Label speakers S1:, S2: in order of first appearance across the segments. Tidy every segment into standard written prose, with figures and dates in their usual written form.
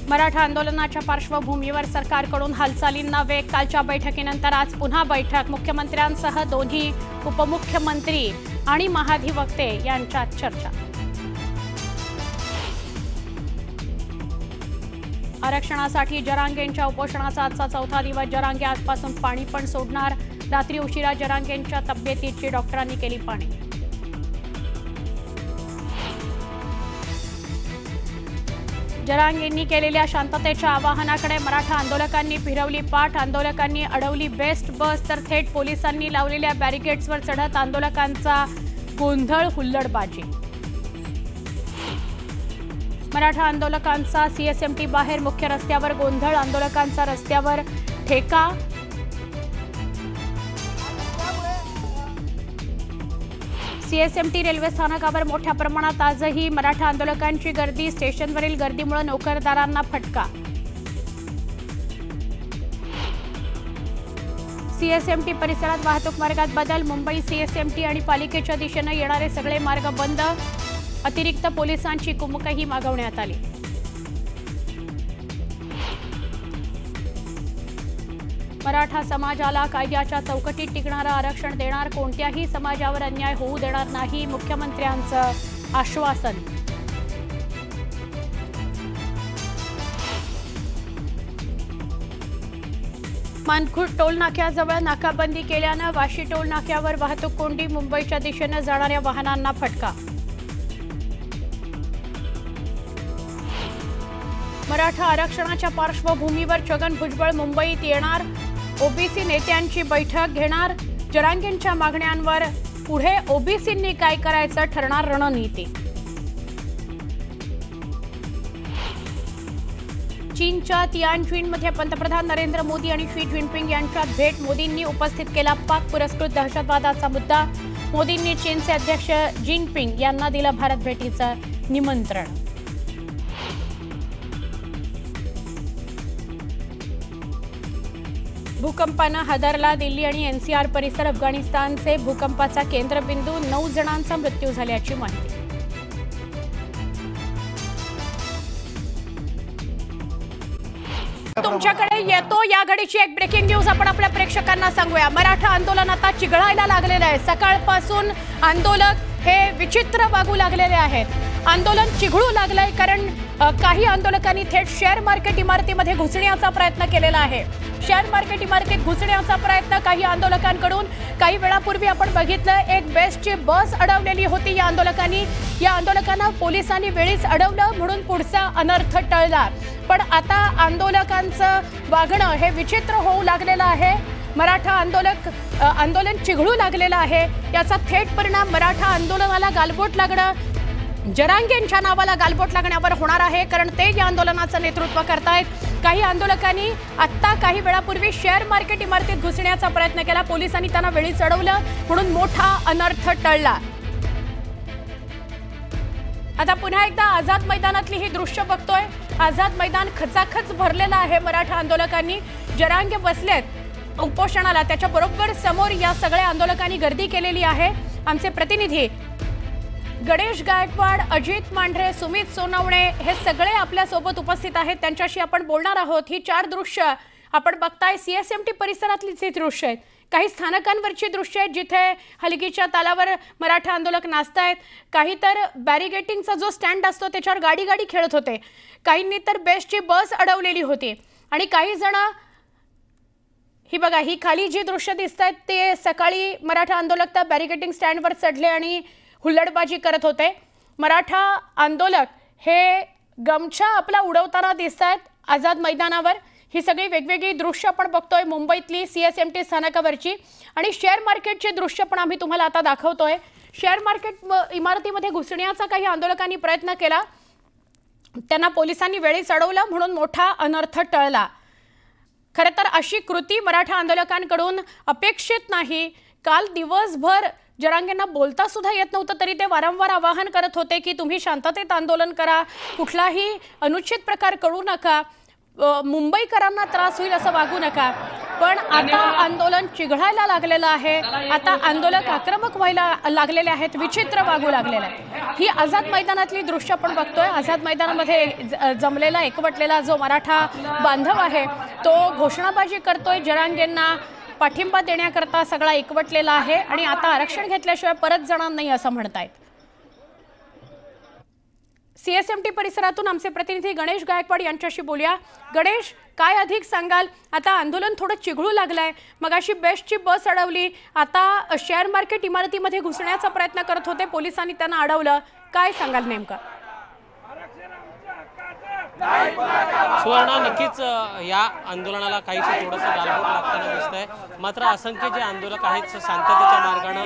S1: मराठा आंदोलनाच्या पार्श्वभूमीवर सरकारकडून हालचालींना वेग। कालच्या बैठकीनंतर आज पुन्हा बैठक। मुख्यमंत्र्यांसह दोन्ही उपमुख्यमंत्री आणि महाधिवक्ते यांच्यात चर्चा। आरक्षणासाठी जरांगेंच्या उपोषणाचा आजचा चौथा दिवस। जरांगे आजपासून पाणी पण सोडणार। रात्री उशिरा जरांगेंच्या तब्येतीची डॉक्टरांनी केली पाहणी। जरांगेंनी केलेल्या शांततेच्या आवाहनाकडे मराठा आंदोलकांनी फिरवली पाठ। आंदोलकांनी अडवली बेस्ट बस, तर थेट पोलिसांनी लावलेल्या बॅरिकेड्सवर चढत आंदोलकांचा गोंधळ, हुल्लडबाजी। मराठा आंदोलकांचा सीएसएमटी बाहेर मुख्य रस्त्यावर गोंधळ। आंदोलकांचा रस्त्यावर ठेका। सीएसएमटी रेल्वे स्थानकावर मोठ्या प्रमाणात आजही मराठा आंदोलकांची गर्दी। स्टेशनवरील गर्दीमुळे नोकरदारांना फटका। सीएसएमटी परिसरात वाहतूक मार्गात बदल। मुंबई सीएसएमटी आणि पालिकेच्या दिशेने येणारे सगळे मार्ग बंद। अतिरिक्त पोलिसांची कुमकही मागवण्यात आली। मराठा समाजाला कायद्याच्या चौकटीत टिकणारं आरक्षण देणार। कोणत्याही समाजावर अन्याय होऊ देणार नाही, मुख्यमंत्र्यांचं आश्वासन। मानखुर्द टोल नाक्याजवळ नाकाबंदी केल्यानं वाशी टोल नाक्यावर वाहतूक कोंडी। मुंबईच्या दिशेने जाणाऱ्या वाहनांना फटका। मराठा आरक्षणाच्या पार्श्वभूमीवर छगन भुजबळ मुंबईत येणार। ओबीसी नेत्यांची बैठक घेणार। जरांगेंच्या मागण्यांवर पुढे ओबीसींनी काय करायचं ठरणार रणनीती। चीनच्या तियानजिनमध्ये पंतप्रधान नरेंद्र मोदी आणि शी जिनपिंग यांच्यात भेट। मोदींनी उपस्थित केला पाक पुरस्कृत दहशतवादाचा मुद्दा। मोदींनी चीनचे अध्यक्ष जिनपिंग यांना दिलं भारत भेटीचं निमंत्रण। भूकंपानं हादरला दिल्ली आणि एनसीआर परिसर। अफगाणिस्तानचे भूकंपाचा केंद्रबिंदू। 9 जणांचा मृत्यू झाल्याची माहिती। तुमच्याकडे येतो या घडीची एक ब्रेकिंग न्यूज आपण आपल्या प्रेक्षकांना सांगूया। मराठा आंदोलन आता चिघळायला लागलेलं आहे। सकाळपासून आंदोलक हे विचित्र वागू लागलेले आहेत। आंदोलन चिघळू लागलंय कारण काही आंदोलकांनी थेट शेअर मार्केट इमारतीमध्ये घुसण्याचा प्रयत्न केलेला आहे। शेअर मार्केट इमारतीत घुसण्याचा प्रयत्न काही आंदोलकांकडून। काही वेळापूर्वी आपण बघितलं एक बेस्टची बस अडवलेली होती या आंदोलकांनी। या आंदोलकांना पोलिसांनी वेळीच अडवलं म्हणून पुढचा अनर्थ टळला। पण आता आंदोलकांचं वागणं हे विचित्र होऊ लागलेलं आहे। मराठा आंदोलन चिघळू लागलेलं आहे। याचा थेट परिणाम मराठा आंदोलनाला गालबोट लागणं, जरांगेंच्या नावाला गालबोट लागण्यावर होणार आहे, कारण ते या आंदोलनाचं नेतृत्व करतायत। काही आंदोलकांनी आता काही वेळापूर्वी शेअर मार्केट इमारतीत घुसण्याचा प्रयत्न केला। पोलिसांनी त्यांना वेळीच अडवलं म्हणून मोठा अनर्थ टळला। आता पुन्हा एकदा आझाद मैदानातली ही दृश्य बघतोय। आझाद मैदान खचाखच भरलेलं आहे मराठा आंदोलकांनी। जरांगे बसलेत उपोषणाला, त्याच्या बरोबर समोर या सगळ्या आंदोलकांनी गर्दी केलेली आहे। आमचे प्रतिनिधी गणेश गायकवाड, अजित मांढरे, सुमित सोनवणे हे सगळे आपल्या सोबत उपस्थित आहेत। त्यांच्याशी आपण बोलणार आहोत। ही 4 दृश्य आपण बघताय सीएसएमटी परिसरातलीच ही दृश्य आहेत। काही स्थानकांवरची दृश्य आहेत जिथे हलगीच्या तालावर मराठा आंदोलक नाचतायत। काही तर बॅरिगेटिंगचा जो स्टँड असतो त्याच्यावर गाडी खेळत होते। काहींनी तर बेस्टची बस अडवलेली होती आणि काही जण ही बघा, ही खाली जी दृश्य दिसत आहेत ते सकाळी मराठा आंदोलक त्या बॅरिगेटिंग स्टँडवर चढले आणि हुल्लडबाजी करत होते। मराठा आंदोलक हे गमछा आपला उडवताना दिसत आहेत आझाद मैदानावर। ही सगळी वेगवेगळी दृश्य आपण बघतोय मुंबईतली सीएसएमटी स्थानकावरची। आणि शेअर मार्केटचे दृश्य पण आम्ही तुम्हाला आता दाखवतोय। शेअर मार्केट इमारतीमध्ये घुसण्याचा काही आंदोलकांनी प्रयत्न केला, त्यांना पोलिसांनी वेळीच अडवलं म्हणून मोठा अनर्थ टळला। खरं तर अशी कृती मराठा आंदोलकांकडून अपेक्षित नाही। काल दिवसभर जरांगेंना बोलता सुद्धा येत नव्हतं, तरी ते वारंवार आवाहन करत होते की तुम्ही शांततेत आंदोलन करा, कुठलाही अनुचित प्रकार करू नका, मुंबईकरांना त्रास होईल असं वागू नका। पण आता आंदोलन चिघळायला लागलेलं आहे। आता आंदोलक आक्रमक व्हायला लागलेले आहेत, विचित्र वागू लागलेले आहेत। ही आझाद मैदानातली दृश्य आपण बघतोय। आझाद मैदानामध्ये जमलेला एकवटलेला जो मराठा बांधव आहे तो घोषणाबाजी करतोय, जरांगेंना पाठिंबा देण्याकरता सगळा एकवटलेला आहे आणि आता आरक्षण घेतल्याशिवाय परत जाणार नाही असं म्हणतायत। सीएसएमटी परिसरातून आमचे प्रतिनिधी गणेश गायकवाड यांच्याशी बोलूया। गणेश, काय अधिक सांगाल? आता आंदोलन थोडं चिघळू लागलंय, मगाशी बेस्टची बस अडवली, आता शेअर मार्केट इमारतीमध्ये घुसण्याचा प्रयत्न करत होते, पोलिसांनी त्यांना अडवलं, काय सांगाल नेमकं?
S2: सुवर्णा, नक्कीच या आंदोलनाला काहीसं थोडंसं गालबोट लागताना दिसतंय। मात्र असंख्य जे आंदोलक आहेत शांततेच्या मार्गाने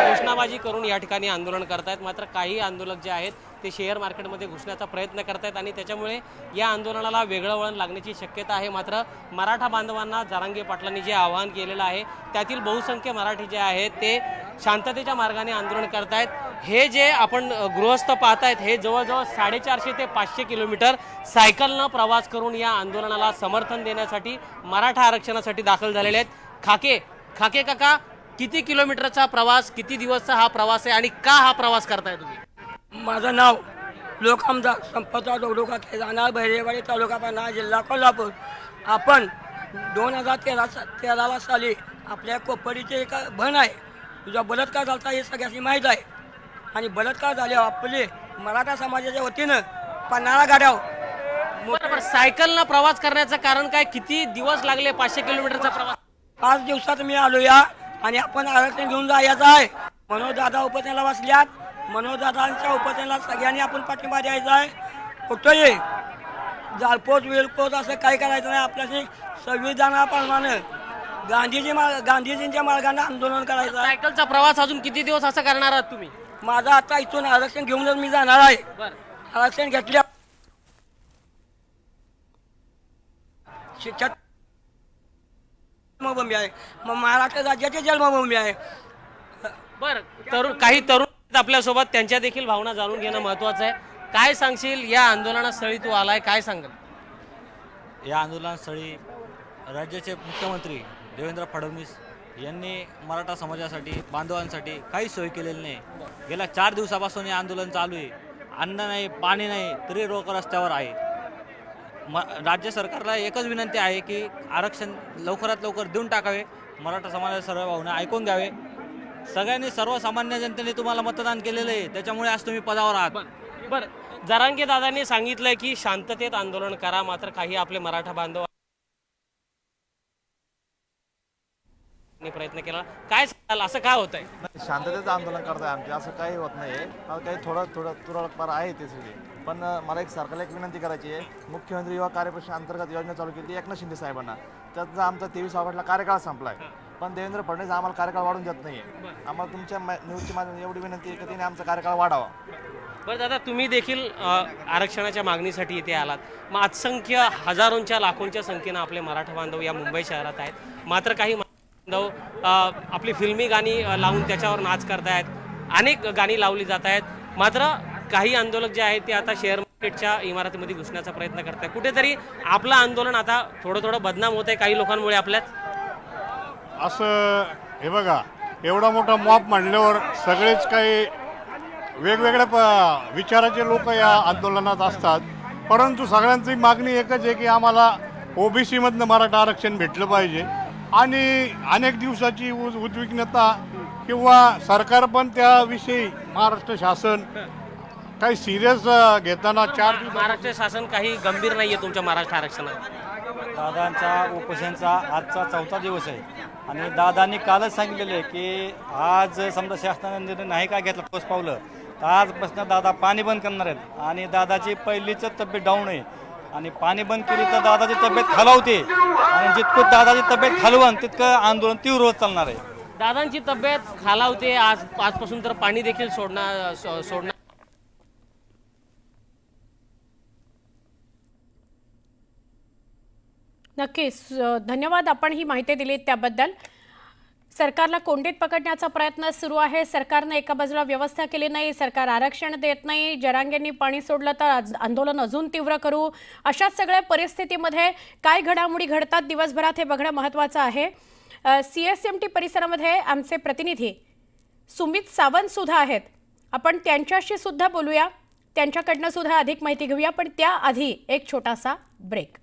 S2: घोषणाबाजी करून या ठिकाणी आंदोलन करतायत। मात्र काही आंदोलक जे आहेत ते शेअर मार्केटमध्ये घुसण्याचा प्रयत्न करतायत आणि त्याच्यामुळे या आंदोलनाला वेगळं वळण लागण्याची शक्यता आहे। मात्र मराठा बांधवांना जरांगे पाटलांनी जे आवाहन केलेलं आहे त्यातील बहुसंख्य मराठी जे आहेत ते शांततेच्या मार्गाने आंदोलन करतायत। हे जे आपण गृहस्थ पाहतायत हे जवळजवळ 450 ते 500 किलोमीटर सायकलनं प्रवास करून या आंदोलनाला समर्थन देण्यासाठी मराठा आरक्षणासाठी दाखल झालेले आहेत। खाके काका, किती किलोमीटरचा प्रवास, किती दिवसचा हा प्रवास आहे आणि का हा प्रवास करताय तुम्ही?
S3: माझं नाव लोकआमदार संपतराव दौडोका, राहणार बहिरेवाडी, तालुका पन्हाळा, जिल्हा कोल्हापूर। आपण 2013 साली आपल्या कोपरीचे एक बन आहे, तुझा बलात्कार झाला हे सगळ्यांनी माहीत आहे। आणि बलात्कार झाल्यावर आपले मराठा समाजाच्या वतीनं पन्हाळा गाड्यावर
S2: सायकलनं प्रवास करण्याचं कारण काय? किती दिवस लागले 500 किलोमीटरचा प्रवास?
S3: 5 दिवसात मी आलो या आणि आपण आरक्षण घेऊन जायचं आहे। मनोज दादा उपोषणाला बसल्यात, मनोज दादांच्या उपोषणाला सगळ्यांनी आपण पाठिंबा द्यायचा आहे। कुठंही जाळपोत वेळपोत असं काही करायचं नाही, आपल्याशी संविधानाप्रमाणे गांधीजींच्या मार्गाने आंदोलन करायचं आहे।
S2: सायकलचा प्रवास अजून किती दिवस असं करणार आहात तुम्ही?
S3: माझं आता इथून आरक्षण घेऊनच मी जाणार आहे। आरक्षण घेतल्या शिक्षक जन्मभूमी आहे, मग महाराष्ट्र राज्याची जन्मभूमी आहे।
S2: बरं, काही तरुण आपल्यासोबत, त्यांच्या देखील भावना जाणून घेणं महत्त्वाचं आहे। काय सांगशील, या आंदोलनास्थळी तू आलाय, काय सांगाल?
S4: या आंदोलनास्थळी राज्याचे मुख्यमंत्री देवेंद्र फडणवीस यांनी मराठा समाजासाठी, बांधवांसाठी काही सोय केलेली नाही। गेल्या 4 दिवसापासून हे आंदोलन चालू आहे। अन्न नाही, पाणी नाही, तरी लोक रस्त्यावर आहे। राज्य सरकारला एकच विनंती आहे की आरक्षण लवकरात लवकर देऊन टाकावे, मराठा समाजाच्या सर्व भावना ऐकून घ्यावे। सगळ्यांनी, सर्वसामान्य जनतेने तुम्हाला मतदान केलेलं आहे, त्याच्यामुळे आज तुम्ही पदावर आहात।
S2: बरं, जरांगे दादांनी सांगितलंय की शांततेत आंदोलन करा, मात्र काही आपले मराठा बांधव प्रयत्न केला, काय सांगाल, असं काय होत आहे?
S5: शांततेचं आंदोलन करताय आमचे, असं काही होत नाही आहे। काही थोडं तुरळकपार आहे ते सगळे, पण मला एक सरकारला एक विनंती करायची आहे। मुख्यमंत्री युवा कार्यपरिषद अंतर्गत योजना चालू केली एकनाथ शिंदे साहेबांना, त्याचा आमचा 23 ऑगस्टला कार्यकाळ संपलाय, पण देवेंद्र फडणवीस आम्हाला कार्यकाळ वाढून देत नाहीये। आम्हाला तुमच्या न्यूजच्या माध्यमातून एवढी विनंती आहे की तिने आमचा कार्यकाळ वाढावा।
S2: बरं दादा, तुम्ही देखील आरक्षणाच्या मागणीसाठी इथे आलात, मग असंख्य हजारोंच्या लाखोंच्या संख्येनं आपले मराठा बांधव या मुंबई शहरात आहेत, मात्र काही बांधव आपली फिल्मी गाणी लावून त्याच्यावर नाच करतायत, अनेक गाणी लावली जात आहेत। मात्र काही आंदोलक जे आहेत ते आता शेअर मार्केटच्या इमारतीमध्ये घुसण्याचा प्रयत्न करत आहेत। कुठेतरी आपलं आंदोलन आता थोडं बदनाम होत आहे काही लोकांमुळे आपल्याच
S6: असं। हे बघा, एवढा मोठा मॉब मांडल्यावर सगळेच काही वेगवेगळ्या विचाराचे लोक या आंदोलनात असतात, परंतु सगळ्यांची मागणी एकच आहे की आम्हाला ओबीसी मधनं मराठा आरक्षण भेटलं पाहिजे। आणि अनेक दिवसाची उद्विग्नता किंवा सरकार पण त्याविषयी महाराष्ट्र शासन काही सिरियस घेताना 4 दिवस
S2: महाराष्ट्र शासन काही गंभीर नाहीये तुमच्या महाराष्ट्र आरक्षणात।
S4: दादांचा उपोषणचा आजचा 4था दिवस आहे आणि दादांनी कालच सांगितलेलं आहे की आज समजा शासनाने निर्णय नाही काय घेतला ठोस पावलं तर आजपासून दादा पाणी बंद करणार आहेत। आणि दादाची पहिलीच तब्येत डाऊन आहे आणि पाणी बंद केली तर दादाची तब्येत खालावते आणि जितकं दादाची तब्येत खालवण तितकं आंदोलन तीव्र होत चालणार आहे।
S2: दादांची तब्येत खालावते, आजपासून तर पाणी देखील सोडणार।
S1: नक्कीच, धन्यवाद, आपण ही माहिती दिली त्याबद्दल। सरकारला कोंडीत पकडण्याचा प्रयत्न सुरू आहे. सरकारने एका बाजूला व्यवस्था केली नाही, सरकार आरक्षण देत नाही, जरांगेंनी पाणी सोडलं तर आंदोलन अजून तीव्र करू, अशा सगळ्या परिस्थितीमध्ये काय घडामोडी घडतात दिवसभरात हे बघणं महत्त्वाचं आहे. CSMT परिसरामध्ये आमचे प्रतिनिधी सुमित सावंत सुद्धा आहेत. आपण त्यांच्याशी सुद्धा बोलूया, त्यांच्याकडनं सुद्धा अधिक माहिती घेऊया. पण त्याआधी एक छोटासा ब्रेक.